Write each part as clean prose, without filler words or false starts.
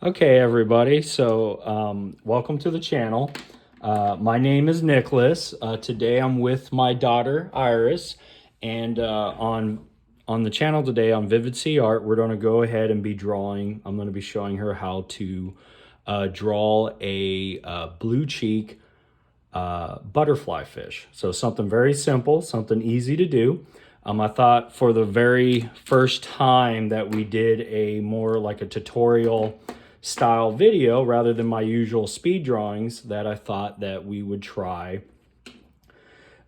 Okay, everybody. So, welcome to the channel. My name is Nicholas. Today, I'm with my daughter Iris, and on the channel today on Vivid Sea Art, we're going to go ahead and be drawing. I'm going to be showing her how to draw a blue cheek butterfly fish. So something very simple, something easy to do. I thought for the very first time that we did a more like a tutorial style video rather than my usual speed drawings, that I thought that we would try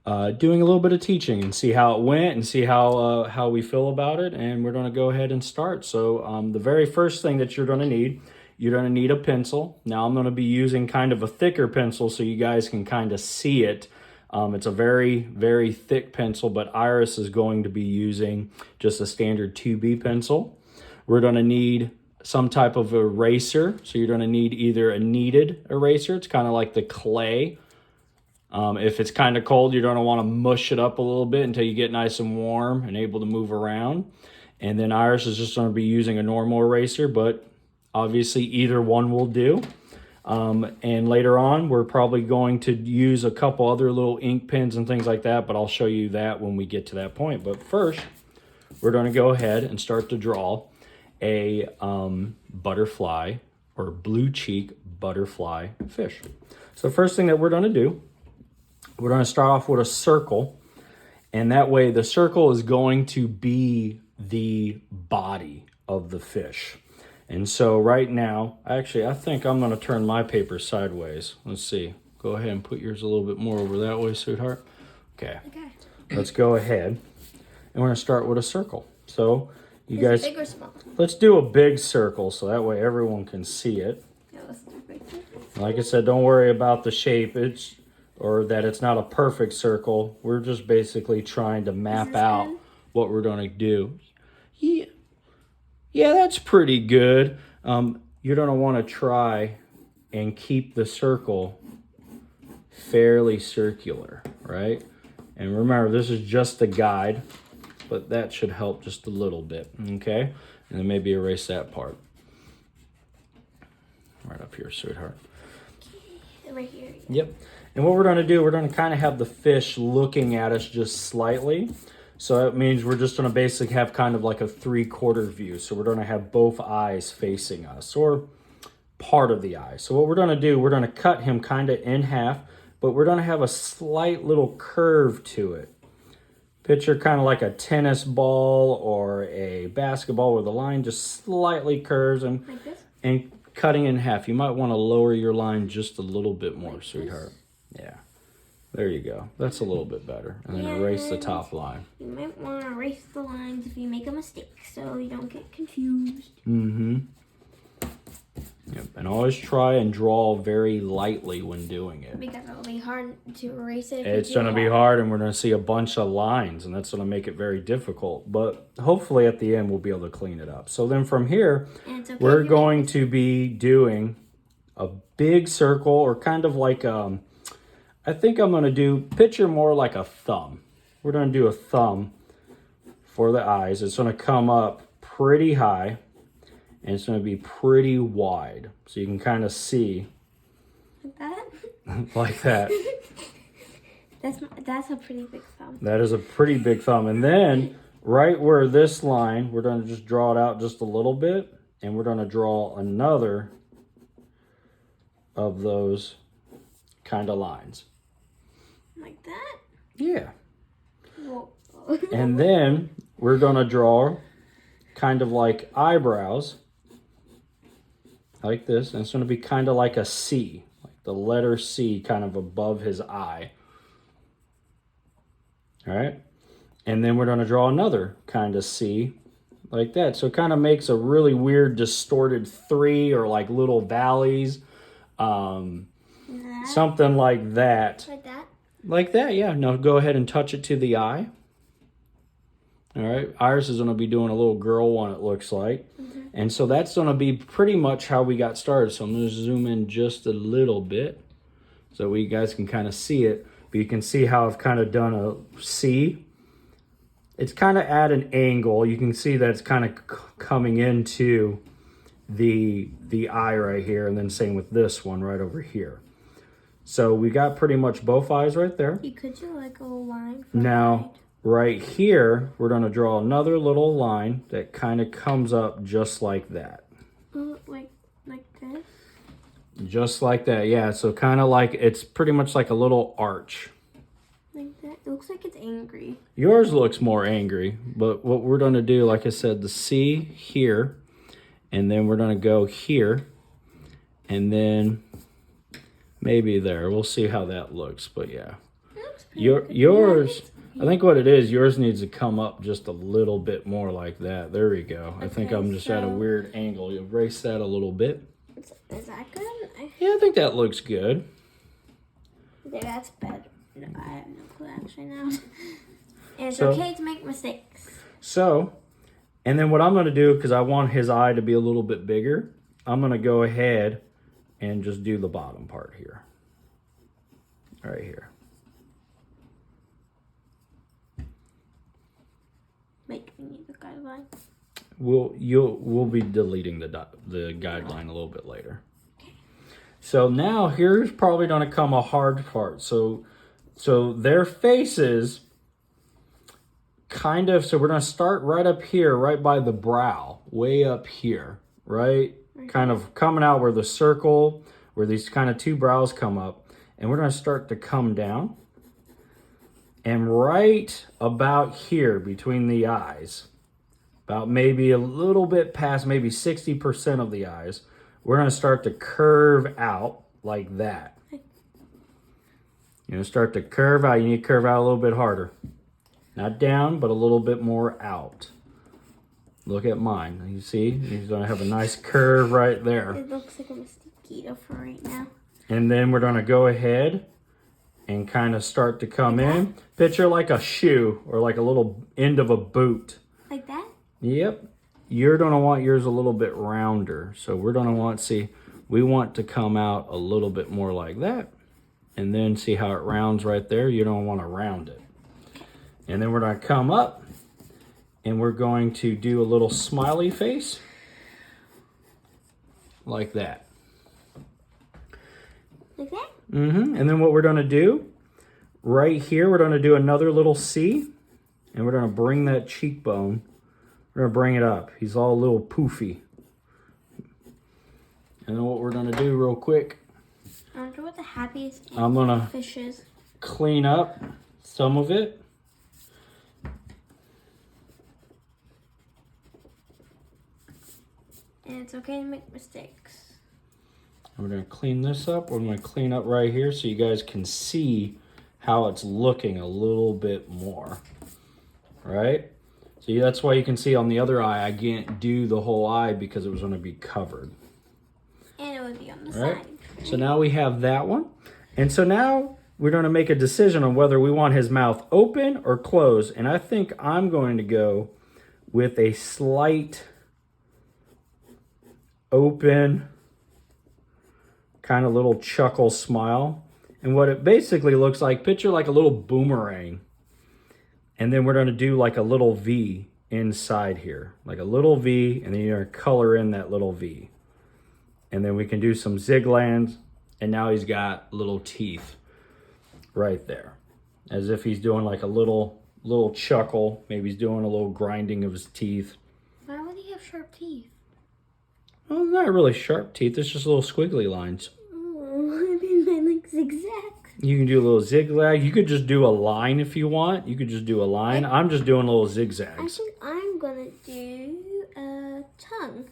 doing a little bit of teaching and see how it went and see how we feel about it. And we're going to go ahead and start. So the very first thing that you're going to need a pencil. Now I'm going to be using kind of a thicker pencil so you guys can kind of see it. It's a very, very thick pencil, but Iris is going to be using just a standard 2B pencil. We're going to need some type of eraser. So you're going to need either a kneaded eraser. It's kind of like the clay. If it's kind of cold, you're going to want to mush it up a little bit until you get nice and warm and able to move around. And then Iris is just going to be using a normal eraser, but obviously either one will do. And later on, we're probably going to use a couple other little ink pens and things like that, but I'll show you that when we get to that point. But first, we're going to go ahead and start to draw a butterfly or blue cheek butterfly fish. So the first thing that we're going to do, we're going to start off with a circle, and that way the circle is going to be the body of the fish. And so right now, actually, I think I'm going to turn my paper sideways. Let's see. Go ahead and put yours a little bit more over that way, sweetheart. Okay. Let's go ahead. And we're going to start with a circle. So you guys, big or small? Let's do a big circle so that way everyone can see it. Yeah, let's do big. Like I said, don't worry about the shape. Or that it's not a perfect circle. We're just basically trying to map out what we're going to do. Yeah, that's pretty good. You're going to want to try and keep the circle fairly circular, right? And remember, this is just a guide, but that should help just a little bit, okay? And then maybe erase that part. Right up here, sweetheart. Right here. Yep. And what we're going to do, we're going to kind of have the fish looking at us just slightly. So that means we're just going to basically have kind of like a 3/4 view. So we're going to have both eyes facing us, or part of the eye. So what we're going to do, we're going to cut him kind of in half, but we're going to have a slight little curve to it. Picture kind of like a tennis ball or a basketball where the line just slightly curves and, like this? And cutting in half. You might want to lower your line just a little bit more, like sweetheart. Yeah. There you go. That's a little bit better. And then erase the top line. You might want to erase the lines if you make a mistake so you don't get confused. Mm-hmm. Yep. And always try and draw very lightly when doing it. Because it'll be hard to erase it. It's going to be hard, and we're going to see a bunch of lines, and that's going to make it very difficult. But hopefully at the end we'll be able to clean it up. So then from here, we're going to be doing a big circle, or kind of like I think I'm going to do, picture more like a thumb. We're going to do a thumb for the eyes. It's going to come up pretty high, and it's going to be pretty wide. So you can kind of see. Like that? Like that. That's a pretty big thumb. That is a pretty big thumb. And then right where this line, we're going to just draw it out just a little bit, and we're going to draw another of those kind of lines. Like that? Yeah. Whoa. And then we're going to draw kind of like eyebrows, like this. And it's going to be kind of like a C, like the letter C kind of above his eye. All right. And then we're going to draw another kind of C like that. So it kind of makes a really weird distorted 3, or like little valleys. Something like that. Like that? Like that, yeah. Now go ahead and touch it to the eye. All right. Iris is going to be doing a little girl one, it looks like. Mm-hmm. And so that's going to be pretty much how we got started. So I'm going to zoom in just a little bit so you guys can kind of see it. But you can see how I've kind of done a C. It's kind of at an angle. You can see that it's kind of coming into the eye right here, and then same with this one right over here. So we got pretty much both eyes right there. You could do like a line from Now, right here, we're going to draw another little line that kind of comes up just like that. Like this? Just like that, yeah. So kind of like, it's pretty much like a little arch. Like that? It looks like it's angry. Yours looks more angry, but what we're going to do, like I said, the C here, and then we're going to go here, and then maybe there. We'll see how that looks, but yeah. Yours, I think what it is, yours needs to come up just a little bit more like that. There we go. I think I'm just at a weird angle. You erase that a little bit. Is that good? Yeah, I think that looks good. Yeah, that's better. No, I have no clue actually now. And it's So- okay to make mistakes. So, and then what I'm going to do, because I want his eye to be a little bit bigger, I'm going to go ahead and just do the bottom part here. Right here. Make me need the guideline. We'll be deleting the guideline a little bit later. So now here's probably going to come a hard part. So their faces kind of, so we're going to start right up here, right by the brow, way up here, right? Kind of coming out where the circle, where these kind of two brows come up. And we're going to start to come down. And right about here between the eyes, about maybe a little bit past maybe 60% of the eyes, we're going to start to curve out like that. You're going to start to curve out. You need to curve out a little bit harder. Not down, but a little bit more out. Look at mine. You see? He's going to have a nice curve right there. It looks like a mosquito for right now. And then we're going to go ahead and kind of start to come in. Picture like a shoe or like a little end of a boot. Like that? Yep. You're going to want yours a little bit rounder. So we're going to want, see, we want to come out a little bit more like that. And then see how it rounds right there? You don't want to round it. And then we're going to come up and we're going to do a little smiley face. Like that. Like that? And then what we're going to do, right here, we're going to do another little C. And we're going to bring that cheekbone. We're going to bring it up. He's all a little poofy. And then what we're going to do real quick, I wonder what the happiest I'm going to fish is. clean up some of it. And it's okay to make mistakes. We're going to clean this up. We're going to clean up right here so you guys can see how it's looking a little bit more. Right? See, that's why you can see on the other eye, I can't do the whole eye because it was going to be covered. And it would be on the Right? side. So now we have that one. And so now we're going to make a decision on whether we want his mouth open or closed. And I think I'm going to go with a slight open, kind of little chuckle smile. And what it basically looks like, picture like a little boomerang. And then we're going to do like a little V inside here. Like a little V, and then you're going to color in that little V. And then we can do some zigzags, and now he's got little teeth right there. As if he's doing like a little chuckle. Maybe he's doing a little grinding of his teeth. Why would he have sharp teeth? Well, not really sharp teeth, it's just little squiggly lines. Oh, I mean like zigzag. You can do a little zigzag. You could just do a line if you want. You could just do a line. I'm just doing little I zigzags. think I'm gonna do a tongue.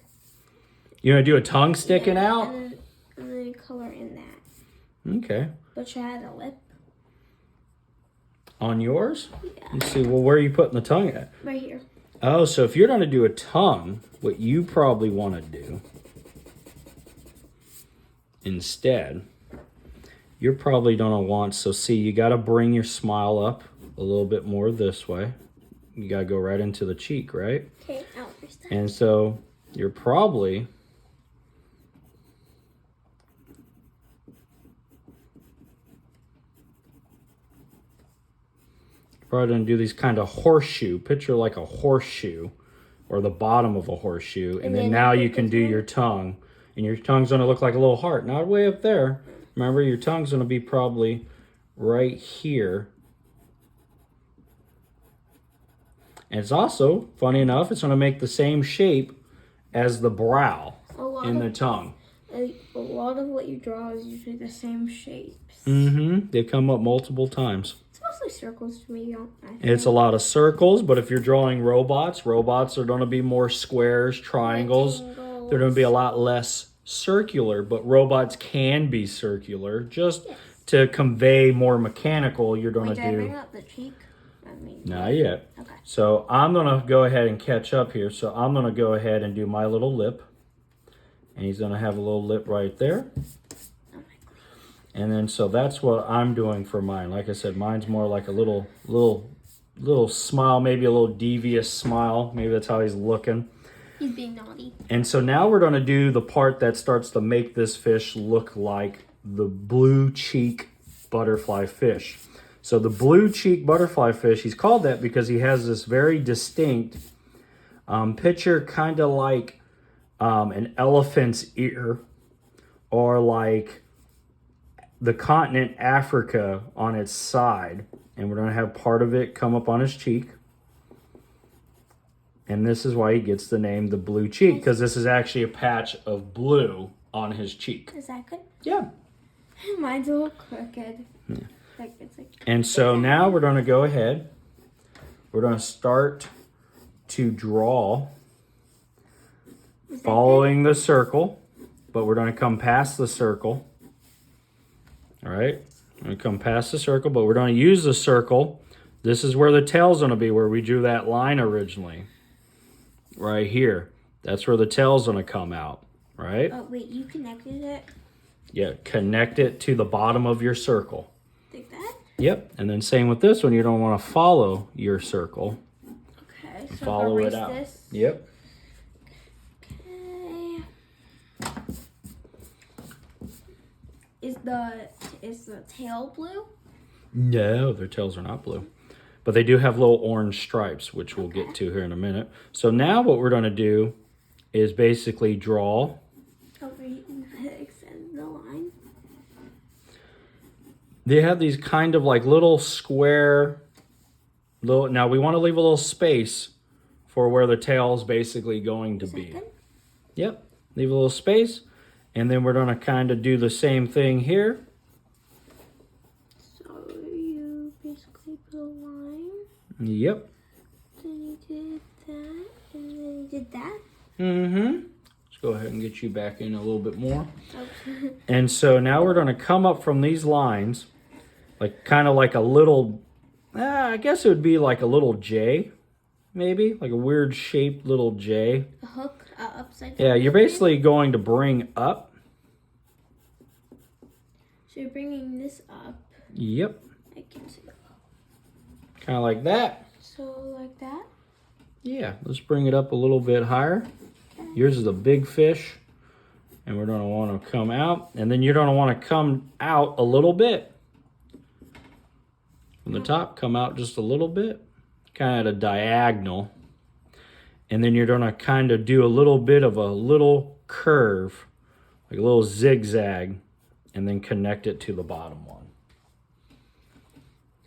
You want to do a tongue sticking out? And then color in that. Okay. But should I add a lip? On yours? Yeah. Let's see, well, where are you putting the tongue at? Right here. Oh, so if you're going to do a tongue, what you probably want to do instead, you're probably going to want, so see, you got to bring your smile up a little bit more this way. You got to go right into the cheek, right? Okay, I'll understand. And so you're probably going to do these kind of horseshoe. Picture like a horseshoe or the bottom of a horseshoe. And then then now I you put can this do one? your tongue. And your tongue's going to look like a little heart. Not way up there. Remember, your tongue's going to be probably right here. And it's also, funny enough, it's going to make the same shape as the brow in the tongue. A lot of what you draw is usually the same shapes. Mm-hmm. They come up multiple times. It's mostly circles to me, I think. It's a lot of circles, but if you're drawing robots are going to be more squares, triangles. Rectangles. They're going to be a lot less circular, but robots can be circular. Just to convey more mechanical, you're going to Did I do... bring up the cheek? Not yet. Okay. So I'm going to go ahead and catch up here. So I'm going to go ahead and do my little lip. And he's going to have a little lip right there. And then, so that's what I'm doing for mine. Like I said, mine's more like a little smile, maybe a little devious smile. Maybe that's how he's looking. He's being naughty. And so now we're going to do the part that starts to make this fish look like the blue cheek butterfly fish. So the blue cheek butterfly fish, he's called that because he has this very distinct picture, kind of like an elephant's ear, or like the continent Africa on its side. And we're going to have part of it come up on his cheek. And this is why he gets the name the blue cheek, because this is actually a patch of blue on his cheek. Is that good? Yeah. Mine's a little crooked. Yeah. And so now we're going to go ahead. We're going to start to draw following the circle, but we're going to come past the circle. All right. We're going to come past the circle, but we're going to use the circle. This is where the tail's going to be, where we drew that line originally. Right here. That's where the tail's going to come out. Right? Oh, wait, you connected it? Yeah, connect it to the bottom of your circle. Like that? Yep, and then same with this one. You don't want to follow your circle. Okay, so Follow it erase out. This. Yep. Okay. Is the tail blue? No, their tails are not blue. But they do have little orange stripes, which we'll get to here in a minute. So now what we're going to do is basically draw. Extend the line. They have these kind of like little square, now we want to leave a little space for where the tail is basically going to be. Yep, leave a little space. And then we're going to kind of do the same thing here. So you basically put a line. Yep. Then you did that, and then you did that. Mm-hmm. Let's go ahead and get you back in a little bit more. Okay. And so now we're going to come up from these lines, like kind of like a little, I guess it would be like a little J, maybe, like a weird shaped little J. A hook upside down. Yeah, you're basically going to bring up. So you're bringing this up. Yep. I can see. Kind of like that. So like that? Yeah, let's bring it up a little bit higher. Okay. Yours is a big fish. And we're going to want to come out. And then you're going to want to come out a little bit. From the top, come out just a little bit. Kind of at a diagonal. And then you're going to kind of do a little bit of a little curve. Like a little zigzag. And then connect it to the bottom one.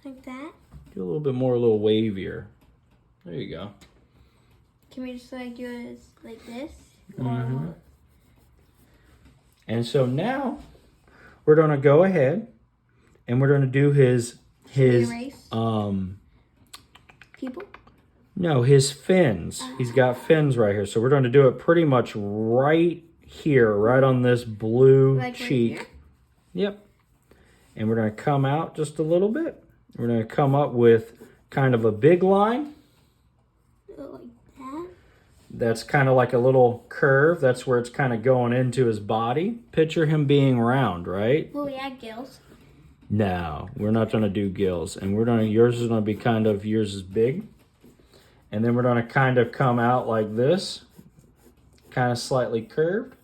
Like that? Do a little bit more, a little wavier. There you go. Can we just like do it like this? Mm-hmm. And so now we're going to go ahead and we're going to do his people? No, his fins. He's got fins right here. So we're going to do it pretty much right here, right on this blue like cheek. Right yep. And we're going to come out just a little bit. We're going to come up with kind of a big line. Like that? That's kind of like a little curve. That's where it's kind of going into his body. Picture him being round, right? Will we add gills? No, we're not going to do gills. And yours is going to be yours is big. And then we're going to kind of come out like this. Kind of slightly curved.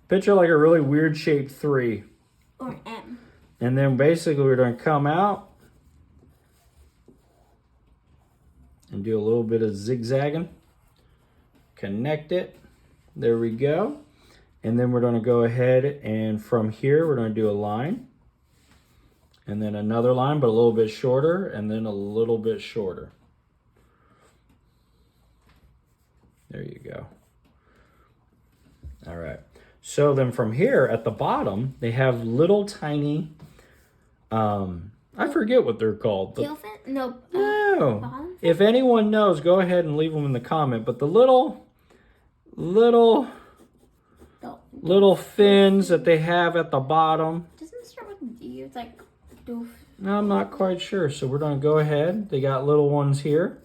Picture like a really weird shaped 3. Or an M. And then basically we're going to come out. And do a little bit of zigzagging. connect it. There we go. And then we're going to go ahead and from here we're going to do a line. And then another line, but a little bit shorter, and then a little bit shorter. There you go. All right. So then from here at the bottom, they have little tiny, I forget what they're called. Tail fin? No. No. Bottom? If anyone knows, go ahead and leave them in the comment. But the little fins that they have at the bottom. Doesn't it start with D? It's like doof. No, I'm not quite sure. So we're going to go ahead. They got little ones here.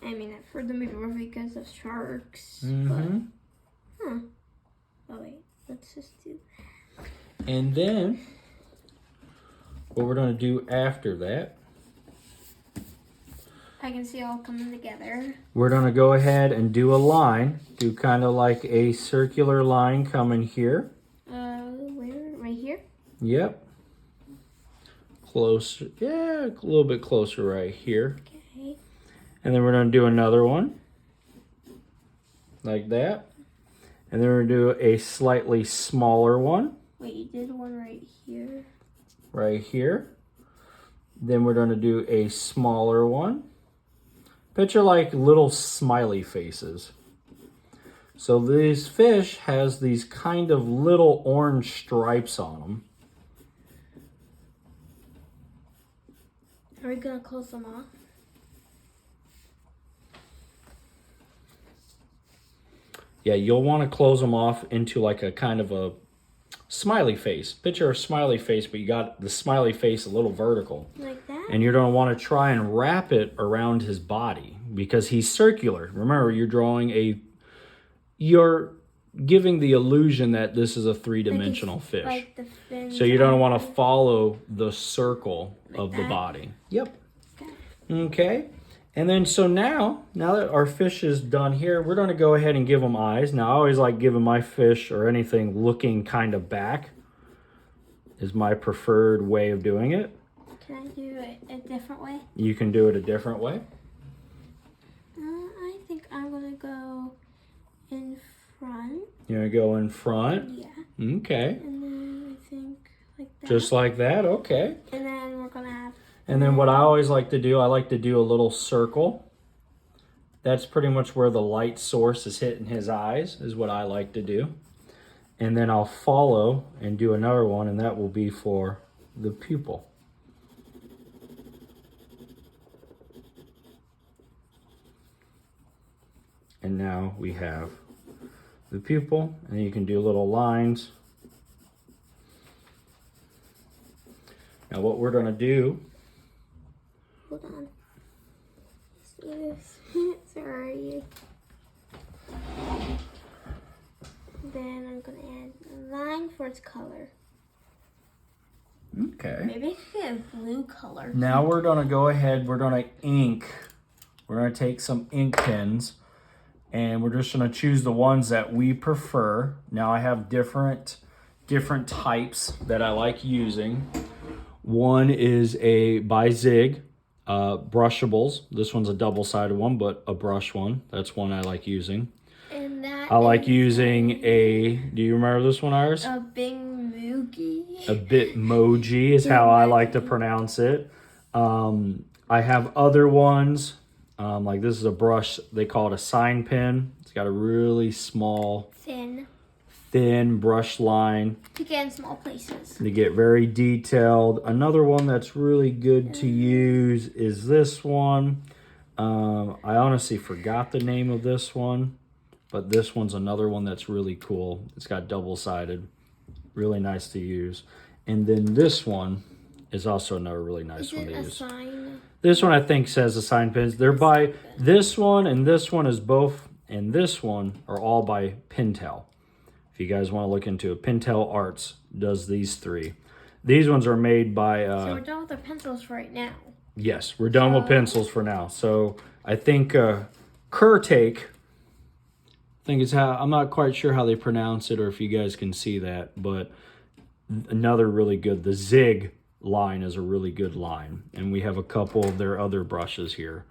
I mean, I've heard them before because of sharks. Mm-hmm. But, oh, wait. Let's just do... And then, what we're going to do after that, I can see all coming together. we're going to go ahead and do a line. Do kind of like a circular line coming here. Where? Right here? Yep. Closer. Yeah, a little bit closer right here. Okay. And then we're going to do another one. Like that. And then we're going to do a slightly smaller one. Wait, you did one right here? Right here. Then we're going to do a smaller one. Picture like little smiley faces. So these fish has these kind of little orange stripes on them. Are we gonna close them off? Yeah, you'll want to close them off into like a kind of a smiley face. Picture a smiley face, but you got the smiley face a little vertical. Like that? And you're going to want to try and wrap it around his body because he's circular. Remember, you're giving the illusion that this is a three-dimensional fish. Like the fins. So you don't want to follow the circle Like of the that? body. Yep. Okay. Okay. And then so now that our fish is done here, we're going to go ahead and give them eyes. Now I always like giving my fish or anything looking kind of back is my preferred way of doing it. Can I do it a different way? You can do it a different way. I think I'm gonna go in front. You're going to go in front. Yeah. Okay. And then I think like that. Just like that. Okay. And then we're gonna have... And then what I always like to do, I like to do a little circle. That's pretty much where the light source is hitting his eyes, is what I like to do. And then I'll follow and do another one, and that will be for the pupil. And now we have the pupil, and you can do little lines. Now what we're gonna do, Hold on. Let's do this. Sorry. Then I'm gonna add a line for its color. okay. Maybe I could get a blue color. Now we're gonna go ahead, we're gonna ink. We're gonna take some ink pens and we're just gonna choose the ones that we prefer. Now I have different types that I like using. One is a by Zig, brushables. This one's a double-sided one, but a brush one. That's one I like using. And that I like is using do you remember this one, Iris? a Bing Moogie. A Bitmoji is how I like to pronounce it. I have other ones, like this is a brush, they call it a sign pen. It's got a really small, thin brush line. To get in small places. To get very detailed. Another one that's really good to use is this one. I honestly forgot the name of this one, but this one's another one that's really cool. It's got double-sided, really nice to use. And then this one is also another really nice one to use. Sign? This one I think says the sign pins. They're by this one and this one is both, and this one are all by Pentel. If you guys want to look into it, Pentel Arts does these three. These ones are made by... so we're done with our pencils right now. Yes, we're done with pencils for now. So I think Kurtake, I think it's how, I'm not quite sure how they pronounce it or if you guys can see that, but another really good, the Zig line is a really good line. And we have a couple of their other brushes here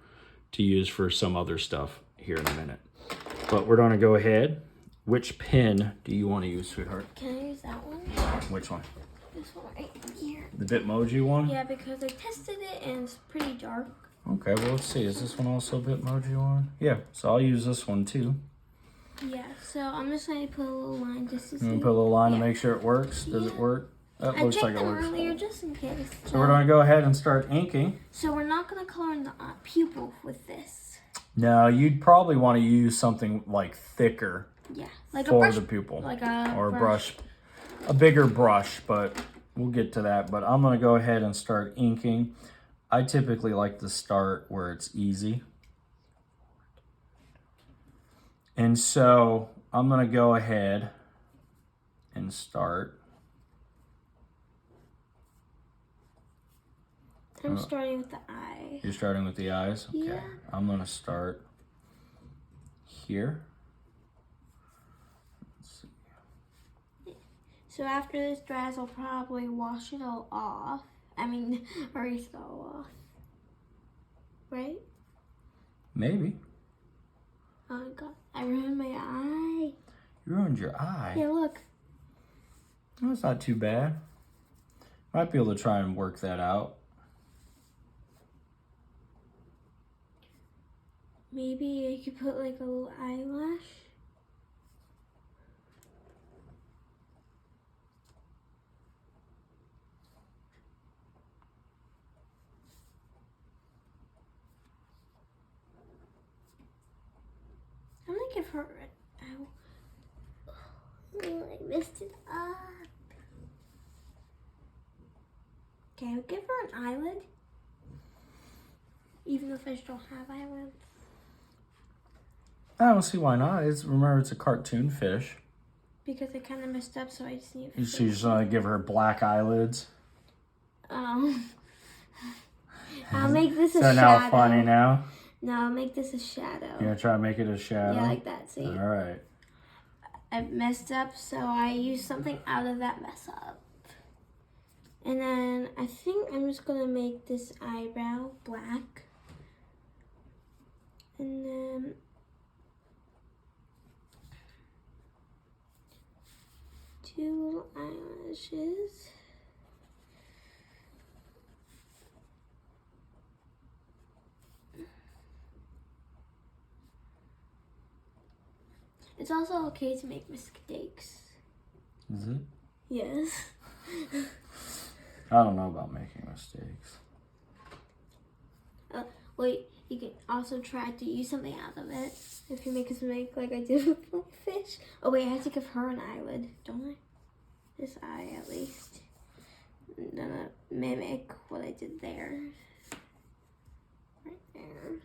to use for some other stuff. here in a minute. But we're going to go ahead. Which pen do you want to use, sweetheart? Can I use that one? Which one? This one right here. The Bitmoji one? Yeah, because I tested it and it's pretty dark. Okay, well, let's see. Is this one also Bitmoji one? Yeah, so I'll use this one too. Yeah, so I'm just going to put a little line just to see. You want to put a little line to make sure it works? Does it work? That I looks checked like it them works. earlier just in case. So we're going to go ahead and start inking. So we're not going to color in the pupil with this. No, you'd probably want to use something like thicker. Yeah, like for a brush, the pupil. like a or a bigger brush, but we'll get to that. But I'm going to go ahead and start inking. I typically like to start where it's easy. And so I'm going to go ahead and start. I'm starting with the eye. You're starting with the eyes? Okay. Yeah. I'm going to start here. So after this dries, I'll probably wash it all off. I mean, erase it all off. Right? Maybe. Oh my god, I ruined my eye. You ruined your eye. Yeah, look. Well, that's not too bad. Might be able to try and work that out. Maybe I could put like a little eyelash. I'm gonna give her oh, I messed it up. Okay, I'll give her an eyelid. Even though fish don't have eyelids. I don't see why not. Remember, it's a cartoon fish. Because I kind of messed up, so I just need. So you just want to give her black eyelids. I'll make this a so shadow. now funny now. No, I'll make this a shadow. You're gonna try to make it a shadow. Yeah, like that. See. All right. I messed up, so I used something out of that mess up. And then I think I'm just gonna make this eyebrow black. And then two little eyelashes. It's also okay to make mistakes. Is it? Yes. I don't know about making mistakes. Wait, you can also try to use something out of it if you make a mistake like I did with my fish. Oh wait, I have to give her an eyelid, don't I? This eye at least. I'm gonna mimic what I did there. Right there.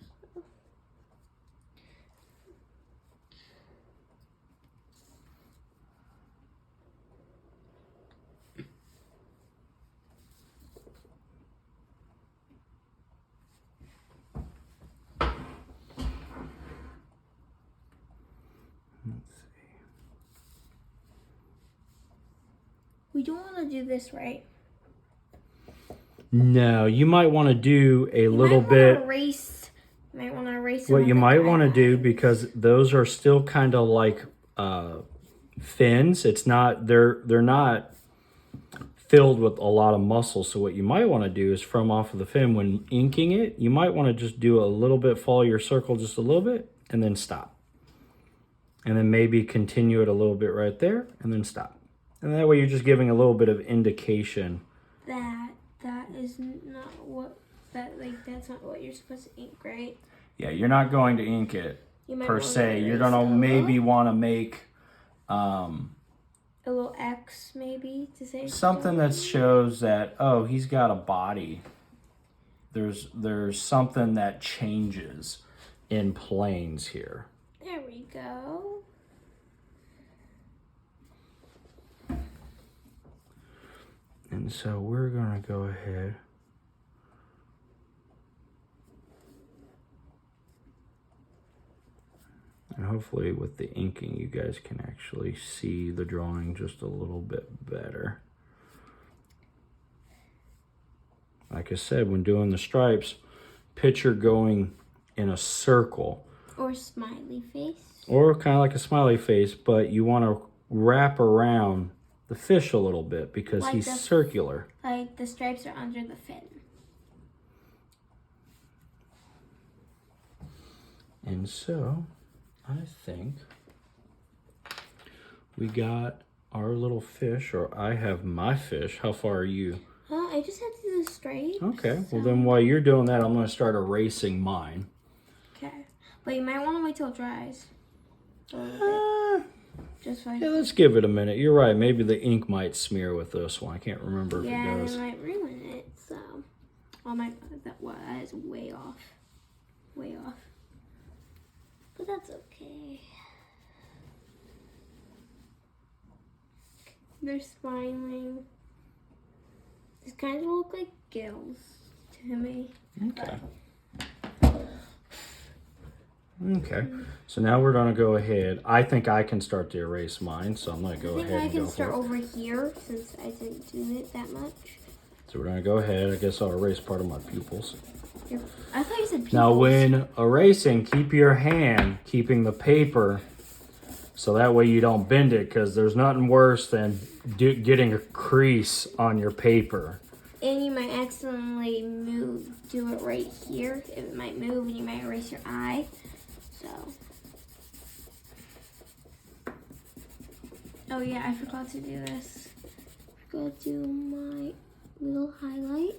We don't want to do this, right? No, you might want to do a little bit. You might want to erase. What you might want to do, because those are still kind of like fins. It's not. They're not filled with a lot of muscle. So what you might want to do is from off of the fin when inking it, you might want to just do a little bit, follow your circle just a little bit, and then stop. And then maybe continue it a little bit right there, and then stop. And that way you're just giving a little bit of indication. That is not what, that's not what you're supposed to ink, right? Yeah, you're not going to ink it per se. You're going to maybe want to make a little X maybe to say something that shows that, oh, he's got a body. There's something that changes in planes here. There we go. And so we're going to go ahead. And hopefully with the inking, you guys can actually see the drawing just a little bit better. Like I said, when doing the stripes, picture going in a circle. Or smiley face. or kind of like a smiley face, but you want to wrap around the fish a little bit because Like he's the- circular. Like the stripes are under the fin. And so, I think we got our little fish, or I have my fish. How far are you? I just have to do the stripes. Okay, well then while you're doing that, I'm going to start erasing mine. Okay. But you might want to wait till it dries. A little bit. Just like Yeah, let's give it a minute. You're right, maybe the ink might smear with this one. I can't remember if it yeah, does. it might ruin it. So, oh my god, that is way off. Way off. But that's okay. They're smiling. These kind of look like gills to me. Okay. Okay, so now we're going to go ahead. I think I can start to erase mine, so I'm going to go ahead I and can go for start it. over here since I didn't do it that much. So we're going to go ahead. I guess I'll erase part of my pupils. I thought you said pupils. Now when erasing, keep your hand keeping the paper so that way you don't bend it, because there's nothing worse than getting a crease on your paper. And you might accidentally do it right here. It might move and you might erase your eye. So. Oh yeah, I forgot to do this. Go do my little highlights.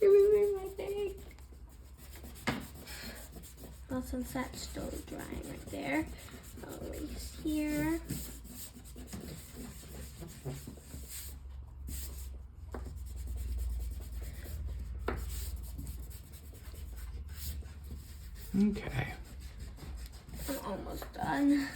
Remember my thing. Well, since that's still drying right there, I'll erase here. Okay. I'm almost done.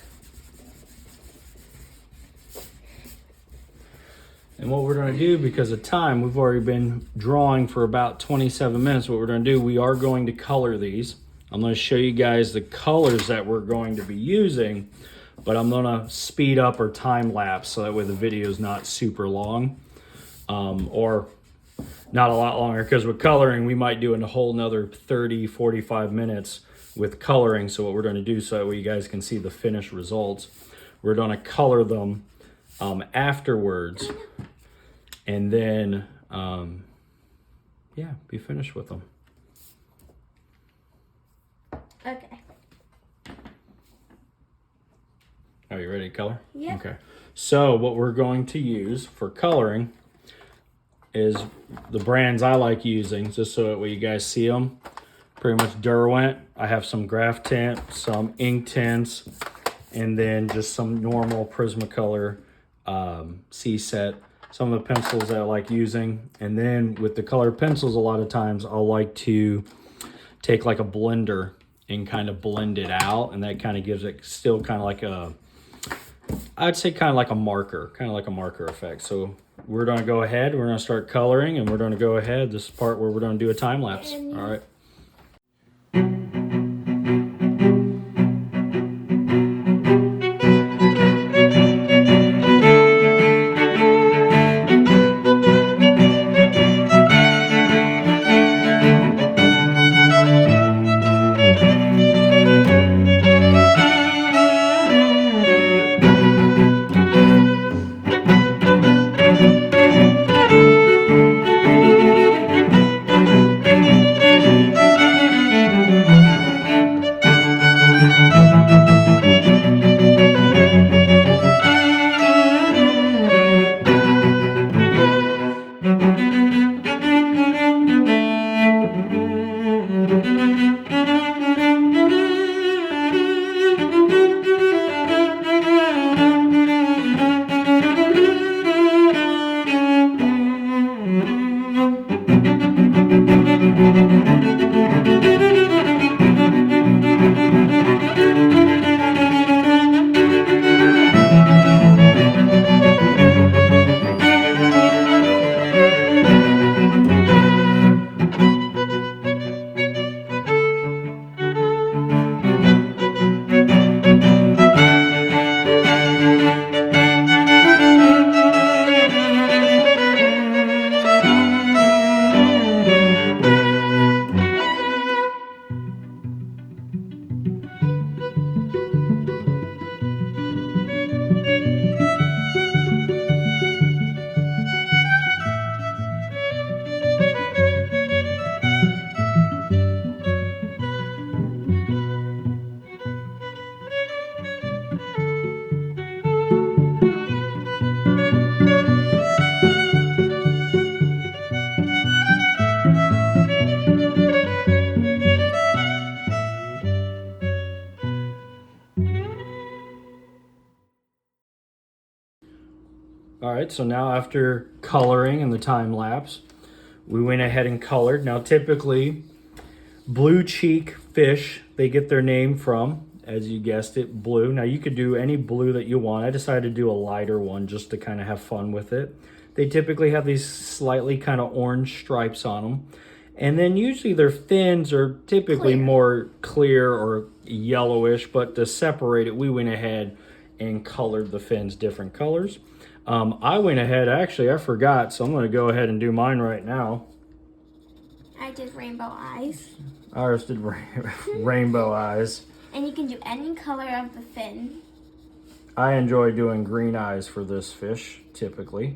And what we're going to do, because of time, we've already been drawing for about 27 minutes. What we're going to do, we are going to color these. I'm going to show you guys the colors that we're going to be using, but I'm going to speed up or time lapse so that way the video is not super long, or not a lot longer, because with coloring, we might do a whole nother 30, 45 minutes with coloring. So what we're going to do, so that way you guys can see the finished results, we're going to color them afterwards, and then yeah, be finished with them. Okay. Are you ready to color? Yeah. Okay. So what we're going to use for coloring is the brands I like using, just so that way you guys see them. Pretty much Derwent. I have some graph tint, some ink tints, and then just some normal Prismacolor C-set. Some of the pencils that I like using. And then with the colored pencils, a lot of times I'll like to take like a blender and kind of blend it out, and that kind of gives it still kind of like a, I'd say kind of like a marker effect. So we're going to go ahead, we're going to start coloring, and we're going to go ahead. This is the part where we're going to do a time lapse. All right. All right, so now after coloring and the time lapse, we went ahead and colored. Now typically, blue cheek fish, they get their name from, as you guessed it, blue. Now you could do any blue that you want. I decided to do a lighter one just to kind of have fun with it. They typically have these slightly kind of orange stripes on them. And then usually their fins are typically more clear or yellowish, but to separate it, we went ahead and colored the fins different colors. I went ahead, actually, I forgot, so I'm going to go ahead and do mine right now. I did rainbow eyes. Ours did rainbow eyes. And you can do any color of the fin. I enjoy doing green eyes for this fish, typically.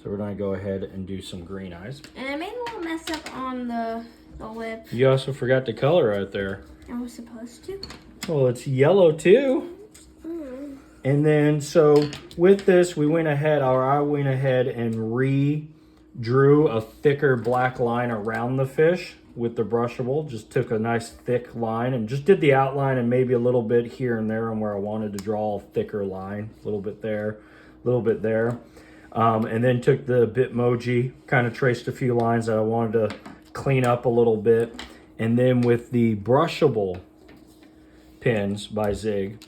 So we're going to go ahead and do some green eyes. And I made a little mess up on the lip. You also forgot the color right there. I was supposed to. Well, it's yellow too. And then, so with this, I went ahead and redrew a thicker black line around the fish with the brushable. Just took a nice thick line and just did the outline and maybe a little bit here and there on where I wanted to draw a thicker line. A little bit there, a little bit there. And then took the Bitmoji, kind of traced a few lines that I wanted to clean up a little bit. And then with the brushable pins by Zig,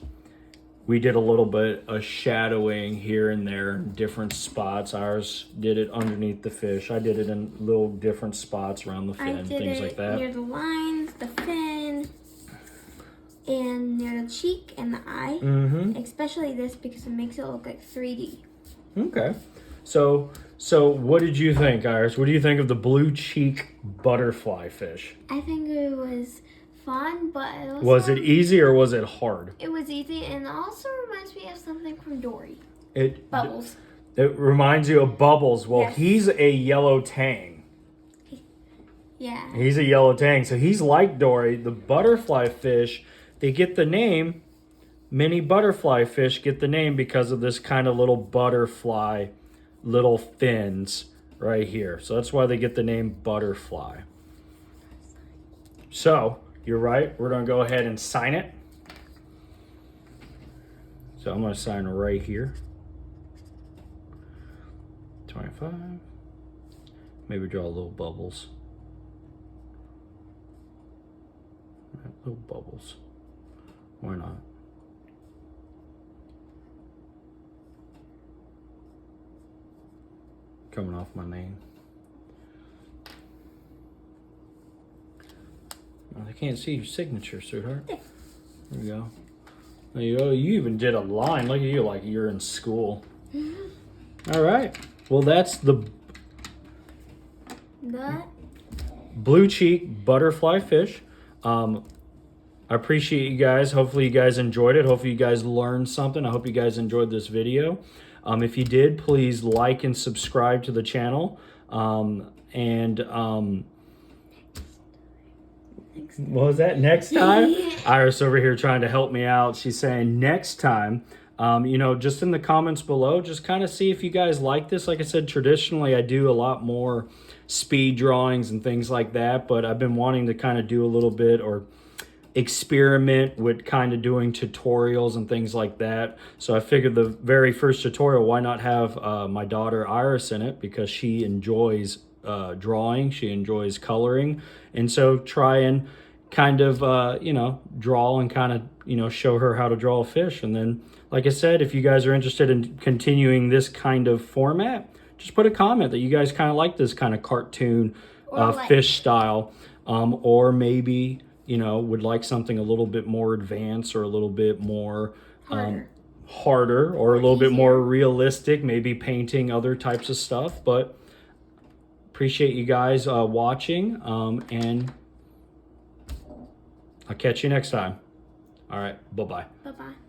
we did a little bit of shadowing here and there, different spots. Ours did it underneath the fish. I did it in little different spots around the fin, things like that. Near the lines, the fin, and near the cheek and the eye. Especially this because it makes it look like 3D. Okay. So what did you think, Iris? What do you think of the blue cheek butterfly fish? I think it was fun, but it also, was it easy or was it hard? It was easy, and it also reminds me of something from Dory. Bubbles. It reminds you of Bubbles. Well, Yes. he's a yellow tang. Yeah. He's a yellow tang, so he's like Dory. The butterfly fish, they get the name, mini butterfly fish get the name because of this kind of little butterfly, little fins right here. So that's why they get the name butterfly. So, you're right. We're going to go ahead and sign it. So I'm going to sign right here. 25. Maybe draw little bubbles. Little bubbles. Why not? Coming off my name. I can't see your signature, sweetheart. There we go. There you go. You even did a line. Look at you, like you're in school. All right. Well, that's the blue cheek butterfly fish. I appreciate you guys. Hopefully you guys enjoyed it. Hopefully you guys learned something. I hope you guys enjoyed this video. If you did, please like and subscribe to the channel. What was that? Next time? Iris over here trying to help me out. She's saying next time. Just in the comments below, just kind of see if you guys like this. Like I said, traditionally I do a lot more speed drawings and things like that, but I've been wanting to kind of do a little bit or experiment with kind of doing tutorials and things like that. So I figured the very first tutorial, why not have my daughter Iris in it, because she enjoys drawing, she enjoys coloring, and so try and kind of draw and kind of show her how to draw a fish. And then, like I said, if you guys are interested in continuing this kind of format, just put a comment that you guys kind of like this kind of cartoon fish style, or maybe would like something a little bit more advanced or a little bit more harder or a little bit more realistic, maybe painting other types of stuff. But appreciate you guys watching, and I'll catch you next time. All right, bye-bye. Bye-bye.